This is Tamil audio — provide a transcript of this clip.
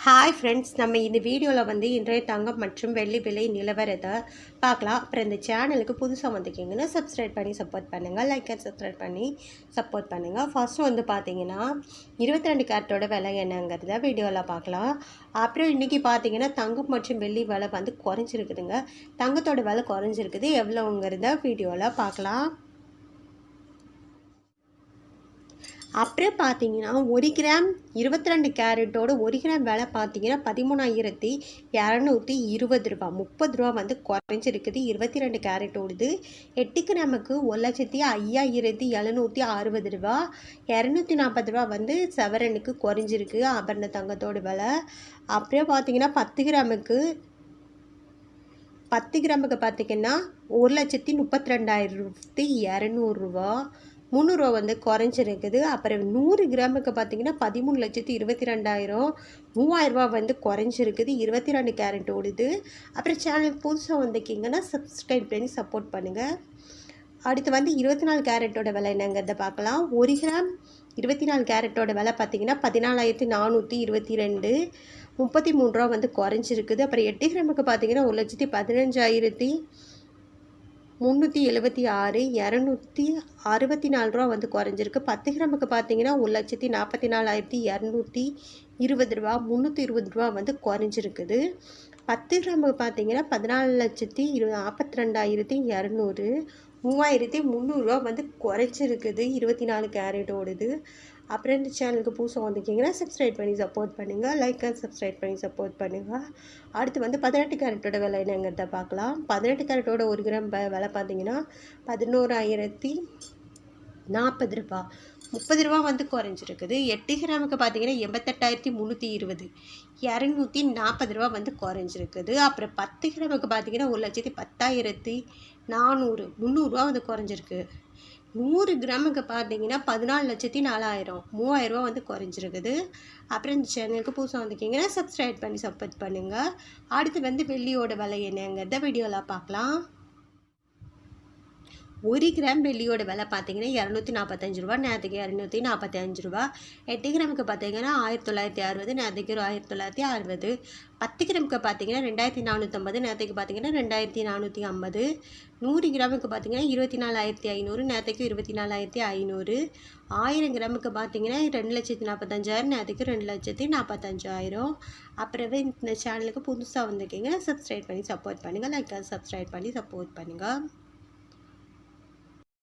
ஹாய் ஃப்ரெண்ட்ஸ், நம்ம இந்த வீடியோவில் இன்றைய தங்கம் மற்றும் வெள்ளி விலை நிலவரத்தை பார்க்கலாம். அப்புறம் இந்த சேனலுக்கு புதுசாக வந்திருக்கீங்கன்னா சப்ஸ்கிரைப் பண்ணி சப்போர்ட் பண்ணுங்கள், லைக் அண்ட் சப்ஸ்கிரைப் பண்ணி சப்போர்ட் பண்ணுங்கள். ஃபர்ஸ்ட் பார்த்தீங்கன்னா 22 கேரட்டோட விலை என்னங்கிறத வீடியோவில் பார்க்கலாம். அப்புறம் இன்றைக்கி பார்த்தீங்கன்னா தங்கம் மற்றும் வெள்ளி விலை குறைஞ்சிருக்குதுங்க. தங்கத்தோட விலை குறைஞ்சிருக்குது, எவ்வளோங்கிறத வீடியோவில் பார்க்கலாம். அப்புறம் பார்த்தீங்கன்னா 1 கிராம் 22 கேரட்டோட 1 கிராம் விலை பார்த்தீங்கன்னா 13,220 ரூபா, 30 ரூபா குறைஞ்சிருக்குது. 22 கேரட்டோடுது 8 கிராமுக்கு 1,05,760 ரூபா, 240 ரூபா சவரனுக்கு குறைஞ்சிருக்கு ஆபரண தங்கத்தோட விலை. அப்புறம் பார்த்தீங்கன்னா 10 கிராமுக்கு பார்த்தீங்கன்னா 1,32,200 ரூபா, 300 ரூபா குறைஞ்சிருக்குது. அப்புறம் 100 கிராமுக்கு பார்த்தீங்கன்னா 13,22,000, 3,000 ரூபா குறைஞ்சிருக்குது. 22 கேரட் ஓடுது. அப்புறம் சேனலுக்கு புதுசாக வந்திருக்கீங்கன்னா சப்ஸ்கிரைப் பண்ணி சப்போர்ட் பண்ணுங்கள். அடுத்து 24 கேரட்டோட விலை என்னங்கிறத பார்க்கலாம். 1 கிராம் 24 கேரட்டோட விலை பார்த்தீங்கன்னா 14,422, 33 ரூபா குறைஞ்சிருக்குது. அப்புறம் 8 கிராமுக்கு பார்த்தீங்கன்னா 1,15,376, 264 ரூபா குறைஞ்சிருக்கு. 10 கிராமுக்கு பார்த்தீங்கன்னா 1,44,220 ரூபா, 320 ரூபா குறைஞ்சிருக்குது. 10 கிராமுக்கு பார்த்தீங்கன்னா 14,42,200, 3,300 ரூபா குறைச்சிருக்குது. 24 கேரட்டோடுது. அப்புறம் இந்த சேனலுக்கு புதுசாக வந்திருக்கீங்கன்னா சப்ஸ்கிரைப் பண்ணி சப்போர்ட் பண்ணுங்கள், லைக் அண்ட் சப்ஸ்கிரைப் பண்ணி சப்போர்ட் பண்ணுங்கள். அடுத்து 18 கேரட்டோட விலை என்னங்கிறத பார்க்கலாம். 18 கேரட்டோட 1 கிராம் விலை பார்த்தீங்கன்னா 11,040 ரூபா, 30 ரூபா குறைஞ்சிருக்குது. 8 கிராமுக்கு பார்த்தீங்கன்னா 88,320, 240 ரூபா குறைஞ்சிருக்குது. அப்புறம் 10 கிராமுக்கு பார்த்தீங்கன்னா 1,10,400, 300 ரூபா குறைஞ்சிருக்கு. 100 கிராமுக்கு பார்த்தீங்கன்னா 14,04,000, 3,000 ரூபா குறைஞ்சிருக்குது. அப்புறம் இந்த சேனலுக்கு புதுசாக வந்திருக்கீங்கன்னா சப்ஸ்கிரைப் பண்ணி சப்போர்ட் பண்ணுங்கள். அடுத்து வெள்ளியோட விலை என்னங்கிறத வீடியோவில் பார்க்கலாம். 1 கிராம் வெள்ளியோட விலை பார்த்தீங்கன்னா 245 ரூபா, நேற்றுக்கு 245 ரூபா. 8 கிராமுக்கு பார்த்தீங்கன்னா 1960, நேற்றுக்கு 1960. 10 கிராமுக்கு பார்த்தீங்கன்னா 2,450, நேற்றுக்கு பார்த்தீங்கன்னா 2,450. 100 கிராமுக்கு பார்த்தீங்கன்னா 24,500, நேற்றுக்கு 24,500. 1000 கிராமுக்கு பார்த்தீங்கன்னா 2,45,000, நேற்றுக்கு 2,45,000. அப்புறமே இந்த சேனலுக்கு புதுசாக வந்திருக்கீங்கன்னா சப்ஸ்கிரைப் பண்ணி சப்போர்ட் பண்ணுங்கள், லைக் சப்ஸ்கிரைப் பண்ணி சப்போர்ட் பண்ணுங்கள்.